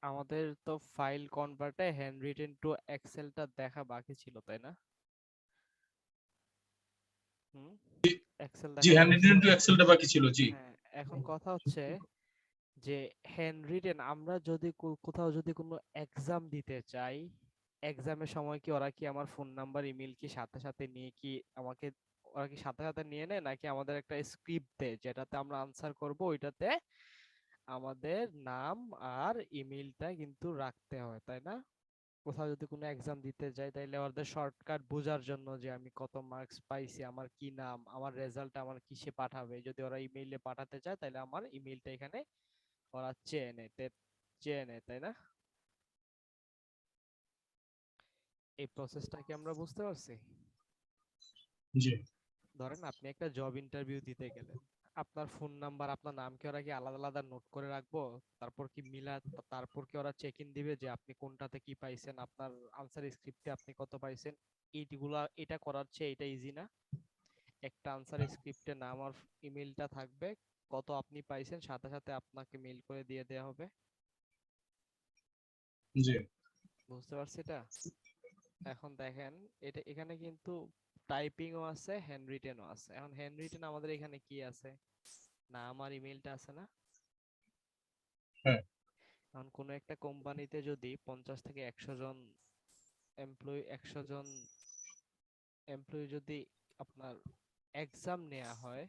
আমাদের তো file কনভার্টে hand written to এক্সেলটা দেখা বাকি ছিল, তাই না? হুম, এক্সেল জি, দেখা হ্যান্ড বাকি রিটেন ছিল। টু এক্সেলটা বাকি ছিল, জি। হ্যাঁ, এখন কথা হচ্ছে যে হ্যান্ড রিটেন আমরা যদি কোথাও যদি কোনো এক্সাম দিতে চাই, এক্সামের সময় কি ওরা কি আমার ফোন নাম্বার ইমেল কি সাথে সাথে নিয়ে কি আমাকে, ওরা কি সাথে সাথে নিয়ে নেয় নাকি আমাদের একটা স্ক্রিপ্ট দেয় যেটাতে আমরা আনসার করব, ওইটাতে আমাদের নাম আর ইমেলটা কিন্তু রাখতে হয়, তাই না? কোথাও যদি কোনো এক্সাম দিতে যাই তাইলে ওদের শর্টকাট বোঝার জন্য যে আমি কত মার্কস পাইছি, আমার কি নাম, আমার রেজাল্ট আমার কিসে পাঠাবে, যদি ওরা ইমেইলে পাঠাতে চায় তাহলে আমার ইমেইলটা এখানে ওরা চেয়ে নেয়, তাই না? এই প্রসেসটা কি আমরা বুঝতে পারছি? জি। ধরেন আপনি একটা জব ইন্টারভিউ দিতে গেলেন, আপনার ফোন নাম্বার আপনার নাম কি ওরা কি আলাদা আলাদা নোট করে রাখবো? তারপর কি তারপর কি ওরা চেক ইন দিবে যে আপনি কোনটাতে কি পাইছেন, আপনার আনসার স্ক্রিপ্টে আপনি কত পাইছেন? এটা করার চেয়ে এটা ইজি না? একটা আনসার স্ক্রিপ্টে নাম আর ইমেলটা থাকবে, কত আপনি পাইছেন সাথে সাথে আপনাকে মেইল করে দিয়ে দেওয়া হবে। জি। বুঝতে পারছি এটা? এখন দেখেন, এটা এখানে কিন্তু টাইপিংও আছে, হ্যান্ড রিটেনও আছে। এখন হ্যান্ড রিটেন আমাদের এখানে কি আছে, নাম আর ইমেলটা আছে না? হ্যাঁ। এখন কোনো একটা কোম্পানিতে যদি 50 থেকে 100 জন এমপ্লয়ি, 100 জন এমপ্লয়ি যদি আপনার এক্সাম নেওয়া হয়,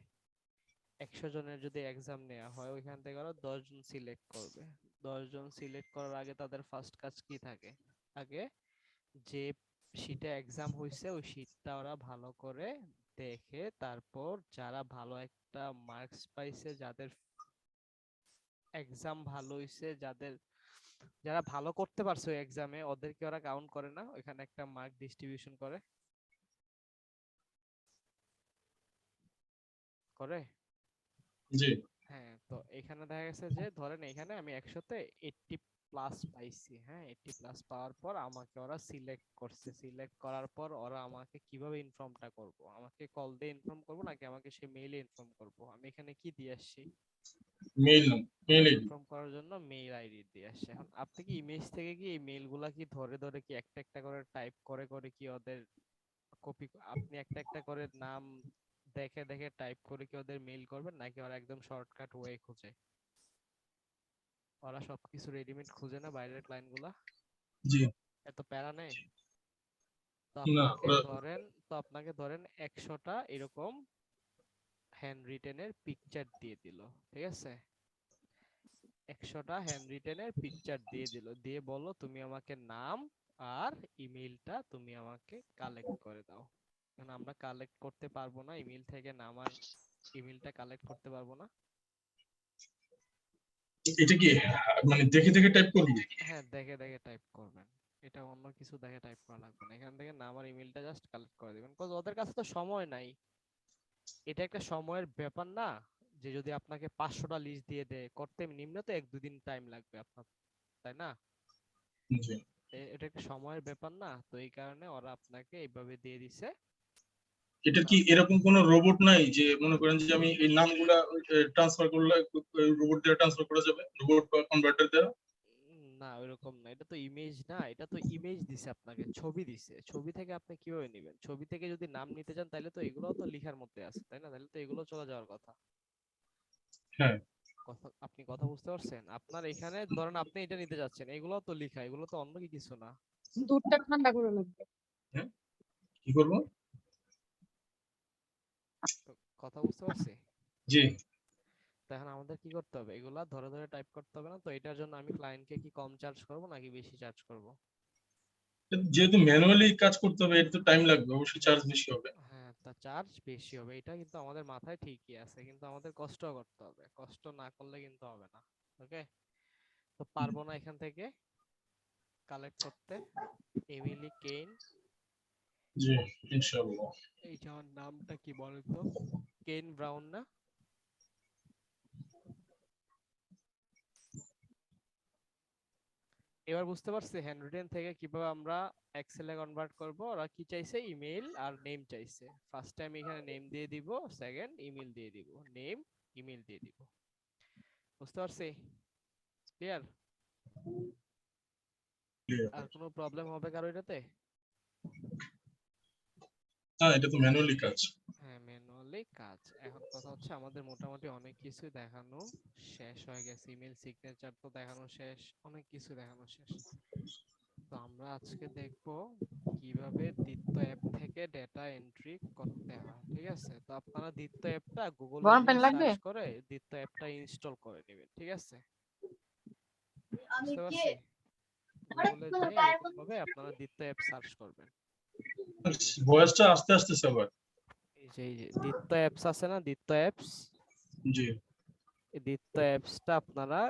100 জনের যদি এক্সাম নেওয়া হয়, ওইখান থেকে ওরা 10 জন সিলেক্ট করবে। 10 জন সিলেক্ট করার আগে তাদের ফার্স্ট কাজ কি থাকে? আগে যে শীটে এক্সাম হয়েছে ওই শীটটা ওরা ভালো করে দেখে, তারপর যারা ভালো একটা মার্কস পাইছে, যাদের এক্সাম ভালো হয়েছে, যারা ভালো করতে পারছে ওই এক্সামে, ওদেরকে ওরা কাউন্ট করে না, ওইখানে একটা মার্ক ডিস্ট্রিবিউশন করে। জি। হ্যাঁ, তো এখানে দেখা গেছে যে ধরেন এখানে আমি 100-তে 80+ পাইছি। হ্যাঁ, 80+ পাওয়ার পর আমাকে ওরা সিলেক্ট করছে, সিলেক্ট করার পর ওরা আমাকে কিভাবে ইনফর্মটা করব, আমাকে কল দিয়ে ইনফর্ম করব নাকি আমাকে সে মেইলে ইনফর্ম করব? আমি এখানে কি দিয়ে আসছি, মেইল নাম, মেইল আইডি। ইনফর্ম করার জন্য মেইল আইডি দিয়ে আসছে। এখন আপনি কি ইমেজ থেকে কি এই মেইলগুলা কি ধরে ধরে কি একটা একটা করে টাইপ করে করে কি ওদের কপি, আপনি একটা একটা করে নাম দেখে দেখে টাইপ করে কি ওদের মেইল করবেন, নাকি ওরা একদম শর্টকাট ওয়ে খুঁজে? ওরা সবকিছু রেডিমেড খুঁজে না, বাইরের ক্লায়েন্ট গুলা জি। এত প্যারা নেই। তো না, আপনাকে ওরা। ধরেন তো আপনাকে ধরেন 100টা এরকম হ্যান্ড রিটেনের পিকচার দিয়ে দিল, ঠিক আছে? 100টা হ্যান্ড রিটেনের পিকচার দিয়ে দিল, দিয়ে বললো তুমি আমাকে নাম আর ইমেইলটা তুমি আমাকে কালেক্ট করে দাও। কারণ আমরা কালেক্ট করতে পারবো না, ইমেইল থেকে নাম আর ইমেইলটা কালেক্ট করতে পারবো না। এটা কি মানে দেখে দেখে টাইপ করবি? হ্যাঁ, দেখে দেখে টাইপ করবেন। এটা অন্য কিছু দেখে টাইপ করা লাগবে না, এখান থেকে নাম আর ইমেলটা জাস্ট কালেক্ট করে দিবেন, কজ ওদের কাছে তো সময় নাই। এটা একটা সময়ের ব্যাপার না, যে যদি আপনাকে 500টা লিস্ট দিয়ে দেয় করতে নিম্ন তো 1-2 দিন টাইম লাগবে আপনার, তাই না? জি। এটা একটা সময়ের ব্যাপার না, তো এই কারণে ওরা আপনাকে এইভাবে দিয়ে দিছে। এটা কি নাম, এরকম কোন রোবট নাই যে মনে করেন যে আমি এই নামগুলা ট্রান্সফার করলে রোবট দিয়ে ট্রান্সফার করা যাবে, রোবট বা কনভার্টার দ্বারা? না ওইরকম না, এটা তো ইমেজ না, এটা তো ইমেজ দিছে আপনাকে, ছবি দিছে, ছবি থেকে আপনি কিভাবে নেবেন? ছবি থেকে যদি নাম নিতে চান তাহলে তো এগুলোও তো লেখার মধ্যে আছে, তাই না? তাহলে তো এগুলো চলে যাওয়ার কথা। হ্যাঁ। আপনি কথা বুঝতে পারছেন? আপনার এখানে ধরেন আপনি এটা নিতে যাচ্ছেন, এগুলো তো লেখা, এগুলো তো অন্য কিছু না। দুধটা ঠান্ডা করে লাগবে। হ্যাঁ, কি করবো? তো কথা বুঝতে পারছি? জি। তো এখন আমাদের কি করতে হবে, এগুলা ধরে ধরে টাইপ করতে হবে না তো? এটার জন্য আমি ক্লায়েন্টকে কি কম চার্জ করব নাকি বেশি চার্জ করব? যেহেতু ম্যানুয়ালি কাজ করতে হবে, এটা তো টাইম লাগবে, অবশ্যই চার্জ বেশি হবে। হ্যাঁ, তা চার্জ বেশি হবে, এটা কিন্তু আমাদের মাথায় ঠিকই আছে, কিন্তু আমাদের কষ্ট করতে হবে, কষ্ট না করলে কিন্তু হবে না। ওকে, তো পারবো না এখান থেকে কালেক্ট করতে। এমিলি কেইন, জি, ইনশাআল্লাহ। এই যে আমার নামটা কি বলেন তো, কেইন ব্রাউন না? এবার বুঝতে পারছি হ্যান্ডরিটেন থেকে কিভাবে আমরা এক্সেলে কনভার্ট করব। ওরা কি চাইছে, ইমেল আর নেম চাইছে। ফার্স্ট টাইম এখানে নেম দিয়ে দিব, সেকেন্ড ইমেল দিয়ে দিব, নেম ইমেল দিয়ে দিব। বুঝতে পারছি? ক্লিয়ার? আর কোনো প্রবলেম হবে কারো এটাতে? না, এটা তো ম্যানুয়ালি কাজ। হ্যাঁ, ম্যানুয়ালি কাজ। এখন কথা হচ্ছে আমাদের মোটামুটি অনেক কিছু দেখানো শেষ হয়ে গেছে, ইমেল সিগনেচার তো দেখানো শেষ, অনেক কিছু দেখানো শেষ। তো আমরা আজকে দেখব কিভাবে দিত্ত অ্যাপ থেকে ডেটা এন্ট্রি করতে হয়, ঠিক আছে? তো আপনারা দিত্ত অ্যাপটা গুগলে গরম যে পানি লাগবে? সার্চ করে দিত্ত অ্যাপটা ইনস্টল করে নেবেন, ঠিক আছে? বুঝতে পারছি? গুগলে যে এরকম ভাবে আপনারা দিত্ত অ্যাপ সার্চ করবেন। এই যে ভয়েসটা আস্তে আস্তে আবার। এই যে দিত্ত অ্যাপস আছে না, দিত্ত অ্যাপস, জি। এই দিত্ত অ্যাপসটা আপনারা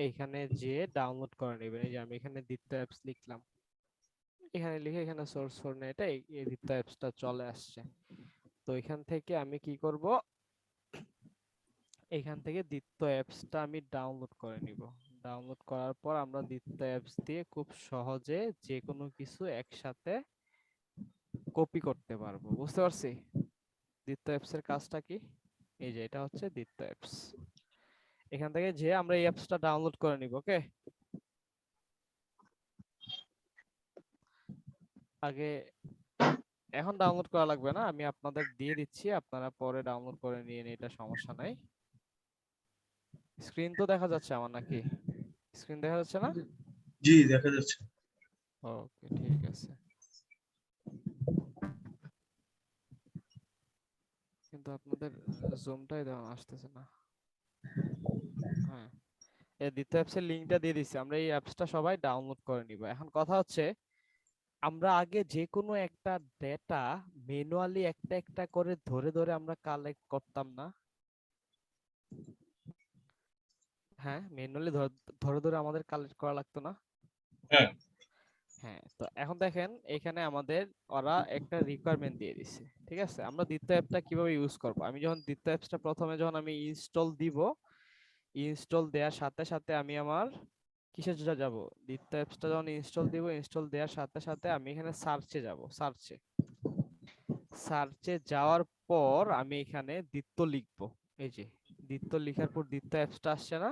এইখানে যে ডাউনলোড করে নেবেন। এই যে আমি এখানে দিত্ত অ্যাপস লিখলাম, এখানে লিখে এখানে সোর্স ফর নেট এই দিত্ত অ্যাপসটা চলে আসছে। তো এখান থেকে আমি কি করব, এখান থেকে দিত্ত অ্যাপসটা আমি ডাউনলোড করে নিব। ডাউনলোড করার পর আমরা দিত্ত অ্যাপস দিয়ে খুব সহজে যে কোনো কিছু একসাথে কপি করতে পারবো, বুঝতে পারছি? দিত্ত অ্যাপস এর কাজটা কি, এই যে এটা হচ্ছে দিত্ত অ্যাপস। এখান থেকে যে আমরা এই অ্যাপসটা ডাউনলোড করে নিব। ওকে, আগে এখন ডাউনলোড করা লাগবে না, আমি আপনাদের দিয়ে দিচ্ছি, আপনারা পরে ডাউনলোড করে নিয়ে নিন, এটা সমস্যা নাই। স্ক্রিন তো দেখা যাচ্ছে আমার নাকি? স্ক্রিন দেখা যাচ্ছে না? জি, দেখা যাচ্ছে। ওকে, ঠিক আছে। কিন্তু আপনাদের জুমটাই দেওয়া আসতেছে না। হ্যাঁ, এই দ্বিতীয় অ্যাপসের লিংকটা দিয়ে দিচ্ছি, আমরা এই অ্যাপসটা সবাই ডাউনলোড করে নিব। এখন কথা হচ্ছে আমরা আগে যে কোনো একটা ডেটা ম্যানুয়ালি একটা একটা করে ধরে ধরে আমরা কালেক্ট করতাম না? হ্যাঁ, ম্যানুয়ালি ধরে ধরে আমাদের কালেক্ট করা লাগতো না? হ্যাঁ। হ্যাঁ, তো এখন দেখেন এখানে আমাদের ওরা একটা রিকোয়ারমেন্ট দিয়ে দিছে, ঠিক আছে? আমরা দ্বিতীয় অ্যাপটা কিভাবে ইউজ করব, আমি যখন দ্বিতীয় অ্যাপসটা প্রথমে যখন আমি ইনস্টল দিব, ইনস্টল দেওয়ার সাথে সাথে আমি আমার কিসের জন্য যাব, দ্বিতীয় অ্যাপসটা যখন ইনস্টল দিব, ইনস্টল দেওয়ার সাথে সাথে আমি এখানে সার্চে যাব। সার্চে যাওয়ার পর আমি এখানে দ্বিত্ব লিখব। এই যে দ্বিত্ব লিখার পর দ্বিতীয় অ্যাপসটা আসছে না,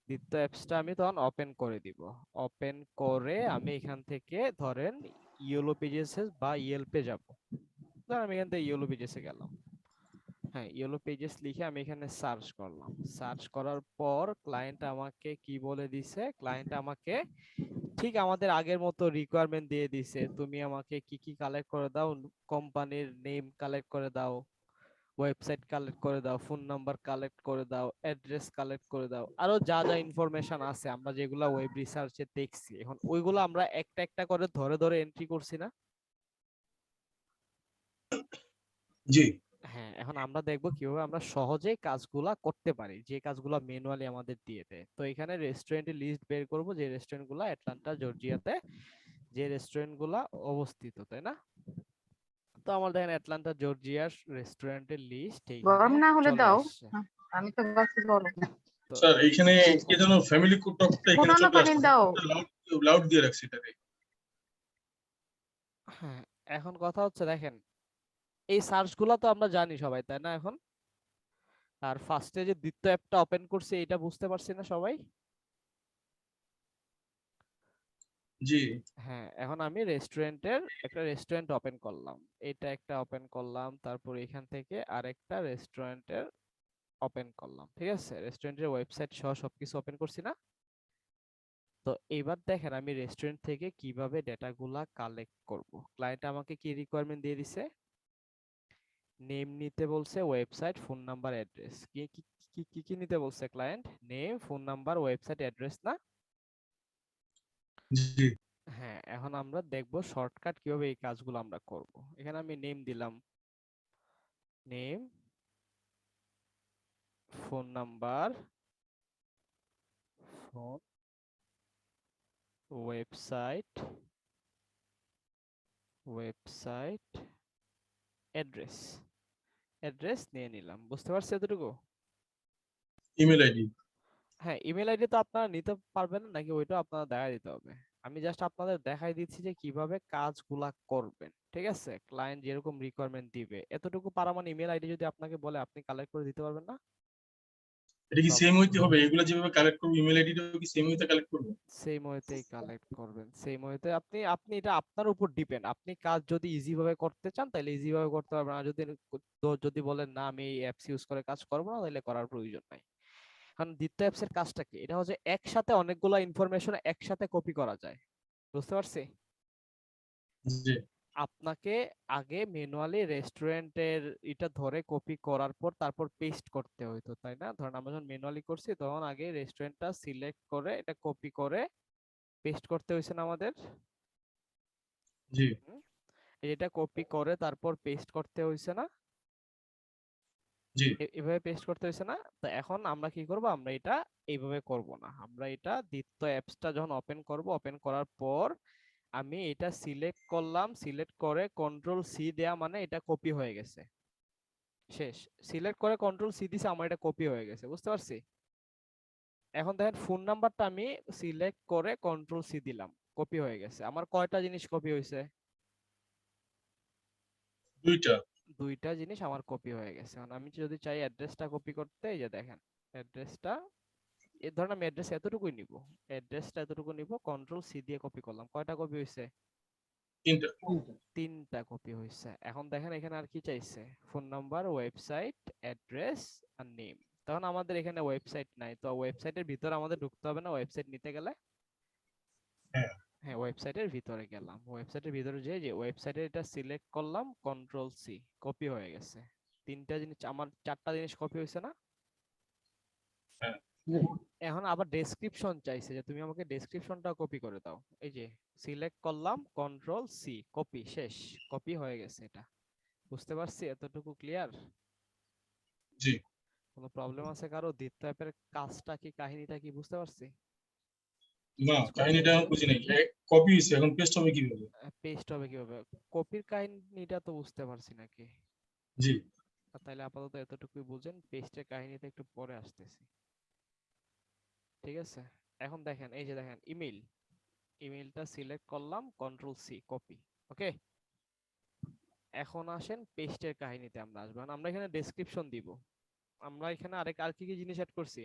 দ্বিতীয় অ্যাপসটা আমি তখন ওপেন করে দিব। ওপেন করে আমি এখান থেকে ধরেন ইয়েলো পেজেস বা ইয়েলপে যাব। ধরেন আমি এখান থেকে ইয়েলো পেজেসে গেলাম। হ্যাঁ, ইয়েলো পেজেস লিখে আমি এখানে সার্চ করলাম। সার্চ করার পর ক্লায়েন্ট আমাকে কি বলে দিছে, ক্লায়েন্ট আমাকে ঠিক আমাদের আগের মতো রিকোয়ারমেন্ট দিয়ে দিছে, তুমি আমাকে কি কি কালেক্ট করে দাও, কোম্পানির নেম কালেক্ট করে দাও, ওয়েবসাইট কালেক্ট করে দাও, ফোন নাম্বার কালেক্ট করে দাও, অ্যাড্রেস কালেক্ট করে দাও, আরো যা যা ইনফরমেশন আছে আমরা যেগুলা ওয়েব রিসার্চে দেখছি, এখন ওইগুলো আমরা একটা একটা করে ধরে ধরে এন্ট্রি করছি না? জি। হ্যাঁ, এখন আমরা দেখব কিভাবে আমরা সহজেই কাজগুলা করতে পারি, যে কাজগুলা ম্যানুয়ালি আমাদের দিয়ে দেয়। তো এখানে রেস্টুরেন্টের লিস্ট বের করব, যে রেস্টুরেন্টগুলো অ্যাটলান্টা জর্জিয়াতে যে রেস্টুরেন্টগুলা অবস্থিত, তাই না? তো আমার দেখেন অ্যাটলান্টা জর্জিয়ার রেস্টুরেন্টের লিস্ট এইখানে গরম না হলে চলে দাও। আসছে। আমি তো ভাবছি গরম। তো স্যার, এইখানে কে যেন ফ্যামিলি টকটা এখানে ফুটানো চলে পানি আসছে, দাও। লাউড লাউড দিয়ে রাখছি এটাকে। হ্যাঁ, এখন কথা হচ্ছে দেখেন এই সার্চগুলো তো আমরা জানি সবাই, তাই না? এখন আর ফার্স্টে যে দ্বিতীয় অ্যাপটা ওপেন করছি এটা বুঝতে পারছি না সবাই? জি। হ্যাঁ, এখন আমি রেস্টুরেন্টের একটা রেস্টুরেন্ট ওপেন করলাম, এটা একটা ওপেন করলাম, তারপর এখান থেকে আরেকটা রেস্টুরেন্টের ওপেন করলাম, ঠিক আছে? রেস্টুরেন্টের ওয়েবসাইট সহ সবকিছু ওপেন করছি না? তো এবার দেখেন আমি রেস্টুরেন্ট থেকে কিভাবে ডেটাগুলা কালেক্ট করব। ক্লায়েন্ট আমাকে কি রিকোয়ারমেন্ট দিয়ে দিছে, নেম নিতে বলছে, ওয়েবসাইট, ফোন নাম্বার, অ্যাড্রেস। কি কি কি কি কি নিতে বলছে client? Name, phone number, website, address না? জি। হ্যাঁ, এখন আমরা দেখব শর্টকাট কিভাবে এই কাজগুলো আমরা করব। এখানে আমি নেম দিলাম, name, phone number, phone, website, website, address, address নিয়ে নিলাম। বুঝতে পারছি এতটুকু? Email ID. হ্যাঁ, ইমেল আইডি তো আপনারা নিতে পারবেন না নাকি, ওইটা আপনারা দেখাই দিতে হবে? আমি জাস্ট আপনাদের দেখাই দিচ্ছি যে কিভাবে কাজগুলা করবেন, ঠিক আছে? ক্লায়েন্ট যেরকম রিকোয়ারমেন্ট দিবে এতটুকু পারা, মানে ইমেল আইডি যদি আপনাকে বলে আপনি কালেক্ট করে দিতে পারবেন না? এটা কি সেম হইতে হবে? এগুলো যেভাবে কালেক্ট করব ইমেল আইডিটাও কি সেম হইতে কালেক্ট করব? সেম ওয়েতেই কালেক্ট করবেন, সেম ওয়েতে। আপনি আপনি এটা আপনার উপর ডিপেন্ড। আপনি কাজ যদি ইজি ভাবে করতে চান তাহলে ইজি ভাবে করতে পারবেন, আর যদি যদি বলেন না আমি এই অ্যাপস ইউজ করে কাজ করব না, তাহলে করার প্রয়োজন নাই। কারণ দ্বিতীয় অ্যাপস এর কাজটা কি, এটা হচ্ছে একসাথে অনেকগুলো ইনফরমেশন একসাথে কপি করা যায়, বুঝতে পারছি? জি আপনাকে আগে ম্যানুয়ালি রেস্টুরেন্টের এটা ধরে কপি করার পর তারপর পেস্ট করতে হইতো, তাই না? ধরেন আমরা যখন ম্যানুয়ালি করছি তখন আগে রেস্টুরেন্টটা সিলেক্ট করে এটা কপি করে পেস্ট করতে হয়েছে না আমাদের? জি হুম? এটা কপি করে তারপর পেস্ট করতে হয়েছে না? জি এভাবে পেস্ট করতে হয়েছে না? তো এখন আমরা কি করব, আমরা এটা এইভাবে করব না, আমরা এটা দ্বিতীয় অ্যাপসটা যখন ওপেন করব, ওপেন করার পর আমি এটা সিলেক্ট করলাম, সিলেক্ট করে কন্ট্রোল সি দেয়া মানে এটা কপি হয়ে গেছে, শেষ। সিলেক্ট করে কন্ট্রোল সি দিছে, আমার এটা কপি হয়ে গেছে, বুঝতে পারছি? এখন দেখেন ফোন নাম্বারটা আমি সিলেক্ট করে কন্ট্রোল সি দিলাম, কপি হয়ে গেছে। আমার কয়টা জিনিস কপি হয়েছে? দুইটা। দুইটা জিনিস আমার কপি হয়ে গেছে। এখন আমি যদি চাই অ্যাড্রেসটা কপি করতে, এই যে দেখেন অ্যাড্রেসটা, এই ধরেন আমি অ্যাড্রেস এতটুকুই নিব, অ্যাড্রেসটা এতটুকু নিব, কন্ট্রোল সি দিয়ে কপি করলাম। কয়টা কপি হয়েছে? তিনটা। তিনটা কপি হয়েছে। এখন দেখেন এখানে আর কি চাইছে, ফোন নাম্বার, ওয়েবসাইট, অ্যাড্রেস আর নেম। তখন আমাদের এখানে ওয়েবসাইট নাই, তো ওয়েবসাইটের ভিতরে আমাদের ঢুকতে হবে না ওয়েবসাইট নিতে গেলে? হ্যাঁ হ্যাঁ, ওয়েবসাইটের ভিতরে গেলাম, ওয়েবসাইটের ভিতরে যে ওয়েবসাইটে এটা সিলেক্ট করলাম, কন্ট্রোল সি, কপি হয়ে গেছে। তিনটা জিনিস, আমার চারটা জিনিস কপি হয়েছে না? হ্যাঁ এখন আবার ডেসক্রিপশন চাইছে যে তুমি আমাকে ডেসক্রিপশনটা কপি করে দাও। এই যে সিলেক্ট করলাম, কন্ট্রোল সি, কপি, শেষ। কপি হয়ে গেছে এটা, বুঝতে পারছি? এতটুকু ক্লিয়ার? জি। কোনো প্রবলেম আছে কারো? দ্বিতীয় অ্যাপের কাজটা কি, কাহিনীটা কি বুঝতে পারছি? কি না কাজ করতে কাহিনীটা হয়েছে? বুঝি নাই। কপি হইছে, এখন পেস্ট হবে কিভাবে? পেস্ট হবে কিভাবে? কপির কাহিনীটা তো বুঝতে পারছি নাকি? জি তাহলে আপাতত এতটুকুই বুঝেন, পেস্টের কাহিনীতে একটু পরে আসতেছি, ঠিক আছে? এখন দেখেন, এই যে দেখেন ইমেল, ইমেলটা সিলেক্ট করলাম, কন্ট্রোল সি, কপি। ওকে, এখন আসেন পেস্টের কাহিনীতে আমরা আসবো। এখন আমরা এখানে ডেসক্রিপশন দিব। আমরা এখানে আর কি কি জিনিস অ্যাড করছি?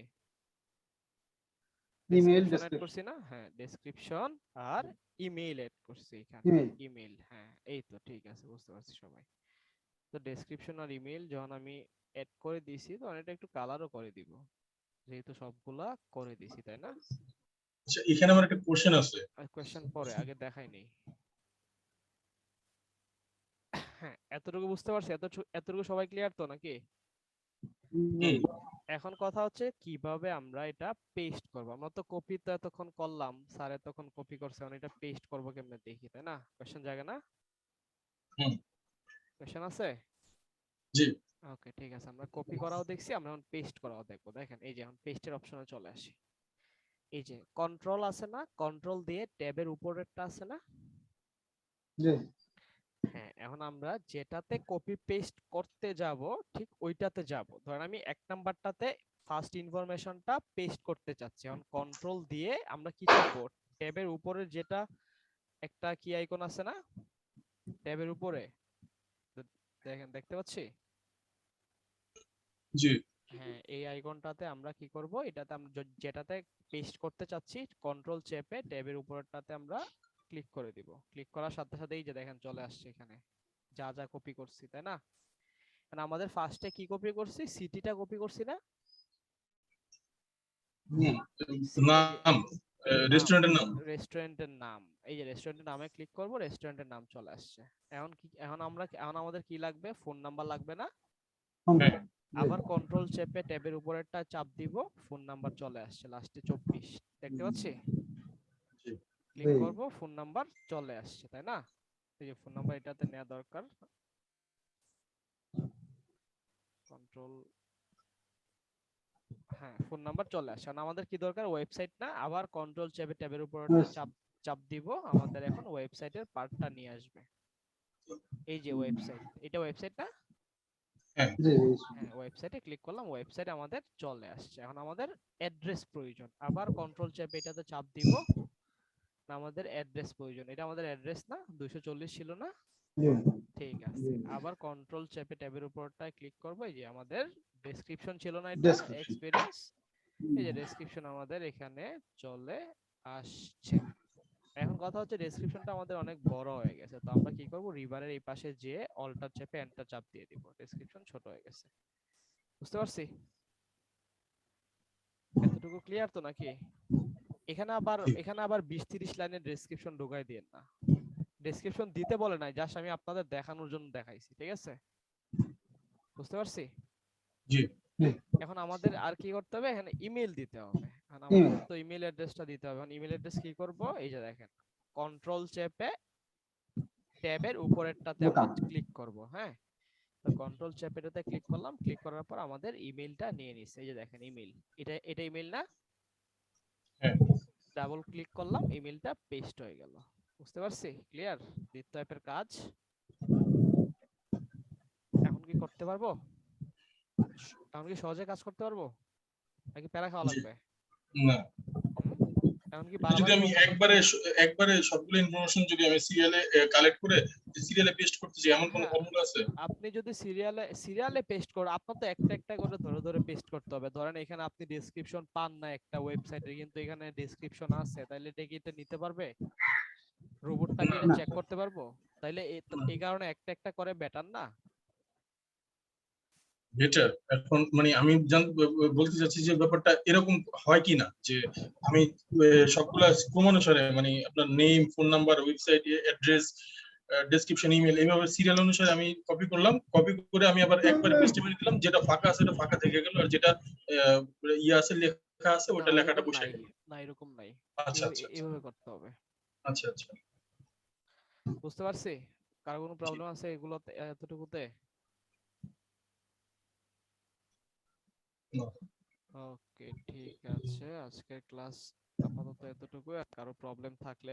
ইমেল ডেসক্রিপশন অ্যাড ডেসক্রিপশন করছি না? হ্যাঁ, ডেসক্রিপশন আর ইমেল অ্যাড করছি এখানে। ইমেল ইমেল, হ্যাঁ এই তো ঠিক আছে, বুঝতে পারছি সবাই। তো ডেসক্রিপশন আর ইমেল যখন আমি অ্যাড করে দিয়েছি, তখন এটা একটু কালারও করে দিব, যেহেতু সবগুলা করে দিছি, তাই না? আচ্ছা, এখানে আমার একটা কোশ্চেন আছে। আর কোয়েশ্চেন পরে, আগে দেখাই নেই। হ্যাঁ, এতটুকু বুঝতে পারছি? এতটুকু সবাই ক্লিয়ার তো নাকি? হুম এখন কথা হচ্ছে কিভাবে আমরা এটা পেস্ট করব। আমরা তো কপি তো এতক্ষণ করলাম, স্যার এতক্ষণ কপি করছে, এখন এটা পেস্ট করব কেমনে দেখি, তাই না? কোশ্চেন জায়গা না? হুম কোশ্চেন আছে? জি ওকে, ঠিক আছে, আমরা কপি করাও দেখছি, আমরা এখন পেস্ট করাও দেখবো। দেখেন এই যে এখন পেস্টের অপশনে চলে আসি। এই যে কন্ট্রোল আছে না, কন্ট্রোল দিয়ে ট্যাবের উপরেরটা আছে না? জি হ্যাঁ, এখন আমরা যেটাতে কপি পেস্ট করতে যাব ঠিক ওইটাতে যাব। ধরেন আমি এক নাম্বারটাতে ফার্স্ট ইনফরমেশনটা পেস্ট করতে চাচ্ছি, এখন কন্ট্রোল দিয়ে আমরা কি চাপবো, ট্যাবের উপরে যেটা একটা কি আইকন আছে না ট্যাবের উপরে, তো দেখেন দেখতে পাচ্ছি? জি হ্যাঁ, এই আইকনটাতে আমরা কি করব, এটাতে আমরা যেটাতে পেস্ট করতে চাচ্ছি কন্ট্রোল চেপে ট্যাবের উপরেরটাতে আমরা ক্লিক করে দিব। ক্লিক করার সাথে সাথেই যে দেখেন চলে আসছে এখানে যা যা কপি করছি, তাই না? মানে আমাদের ফার্স্টে কি কপি করছি, সিটিটা কপি করছি না? হুম এই যে নাম, নাম, রেস্টুরেন্টের নাম। রেস্টুরেন্টের নাম, এই যে রেস্টুরেন্টের নামে ক্লিক করব, রেস্টুরেন্টের নাম চলে আসছে। এখন কি, এখন আমাদের কি লাগবে, ফোন নাম্বার লাগবে না? হ্যাঁ আবার কন্ট্রোল চেপে ট্যাবের উপরেরটা চাপ দিব, ফোন নাম্বার চলে আসছে লাস্টে 24, দেখতে পাচ্ছি? জি ক্লিক করব, ফোন নাম্বার চলে আসছে, তাই না? এই যে ফোন নাম্বার এটাতে নেওয়া দরকার, কন্ট্রোল, হ্যাঁ ফোন নাম্বার চলে আসে। কারণ আমাদের কি দরকার, ওয়েবসাইট না, আবার কন্ট্রোল চেপে ট্যাবের উপরটা চাপ চাপ দিব, আমাদের এখন ওয়েবসাইটের পার্টটা নিয়ে আসবে। এই যে ওয়েবসাইট, এটা ওয়েবসাইট না? হ্যাঁ জি হ্যাঁ, ওয়েবসাইটে ক্লিক করলাম, ওয়েবসাইট আমাদের চলে আসছে। এখন আমাদের অ্যাড্রেস প্রয়োজন, আবার কন্ট্রোল চেপে এটাতে চাপ দিব, না আমাদের অ্যাড্রেস প্রয়োজন। এটা আমাদের অ্যাড্রেস না, 240 ছিল না? জি ঠিক আছে, জি আবার কন্ট্রোল চেপে ট্যাবের উপরটা ক্লিক করব। এই যে আমাদের ডেসক্রিপশন ছিল না, এটা ডেসক্রিপশন এক্সপেরিয়েন্স। এই যে ডেসক্রিপশন আমাদের এখানে চলে আসছে। এখন কথা হচ্ছে ডেসক্রিপশনটা আমাদের অনেক বড় হয়ে গেছে, তো আমরা কি করব, রিভারের এই পাশে যে অল্টার চেপে এন্টার চাপ দিয়ে দিব, ডেসক্রিপশন ছোট হয়ে গেছে। বুঝতে পারছি? এতটুকু ক্লিয়ার তো নাকি? এখানে আবার 20-30 লাইনের ডেসক্রিপশন ঢুকাই দিয়েন না। ডেসক্রিপশন দিতে বলে নাই, জাস্ট আমি আপনাদের দেখানোর জন্য দেখাইছি, ঠিক আছে? বুঝতে পারছি? জি জি এখন আমাদের আর কি করতে হবে, এখানে ইমেল দিতে হবে। এখন হুম আমাদের তো ইমেল অ্যাড্রেসটা দিতে হবে। এখন ইমেল অ্যাড্রেস কি করব, এই যে দেখেন, কন্ট্রোল চেপে ট্যাবের উপরেরটাতে আমরা বোতাম ক্লিক করব। হ্যাঁ, তো কন্ট্রোল চেপেটাতে ক্লিক করলাম, ক্লিক করার পর আমাদের ইমেলটা নিয়ে নিছে। এই যে দেখেন ইমেল, এটা ইমেল না? হ্যাঁ ডাবল ক্লিক করলাম, ইমেলটা পেস্ট হয়ে গেল। বুঝতে পারছি? ক্লিয়ার? দ্বিতীয় অ্যাপের কাজ এখন কি করতে পারবো? এখন কি সহজে কাজ করতে পারবো নাকি প্যারা খাওয়া জি লাগবে? না হুম, এখন কি যদি বারবার আমি একবারে সবগুলো ইনফরমেশন যদি আমি সিরিয়ালে কালেক্ট করে সিরিয়ালে পেস্ট করতে চাই, এমন কোনো হ্যাঁ, ফর্মুলা আছে? আপনি যদি সিরিয়ালে পেস্ট করেন, আপনার তো একটা একটা করে ধরে ধরে পেস্ট করতে হবে। ধরেন এখানে আপনি ডেসক্রিপশন পান না একটা ওয়েবসাইটে, কিন্তু এখানে ডেসক্রিপশন আছে, তাহলে এটা কি এটা নিতে পারবে? রোবটটা কি না এটা না চেক করতে পারবো? তাইলে এই কারণে একটা একটা করে বেটার না? বেটার। এখন মানে আমি বলতে চাচ্ছি যে ব্যাপারটা এরকম হয় কি না যে আমি সবগুলা ক্রমানুসারে মানে আপনার name, phone number, website address, description, email এইভাবে সিরিয়াল অনুসারে আমি কপি করলাম, কপি করে আমি আবার একবারে পেস্টে মেরে দিলাম, যেটা ফাঁকা আছে ওটা ফাঁকা থেকে গেল, আর যেটা আহ, ইয়ে আছে লেখা আছে না, ওটা লেখাটা ওইরকম বসে নাই। গেল। না, এরকম নাই। আচ্ছা আচ্ছা আচ্ছা এভাবে করতে হবে। আচ্ছা আচ্ছা বুঝতে পারছি? কার কোনো জি। প্রবলেম আছে এগুলোতে, এতটুকুতে? না। ওকে, ঠিক আছে, আজকের ক্লাস আপাতত এতটুকু। আর কারো প্রবলেম থাকলে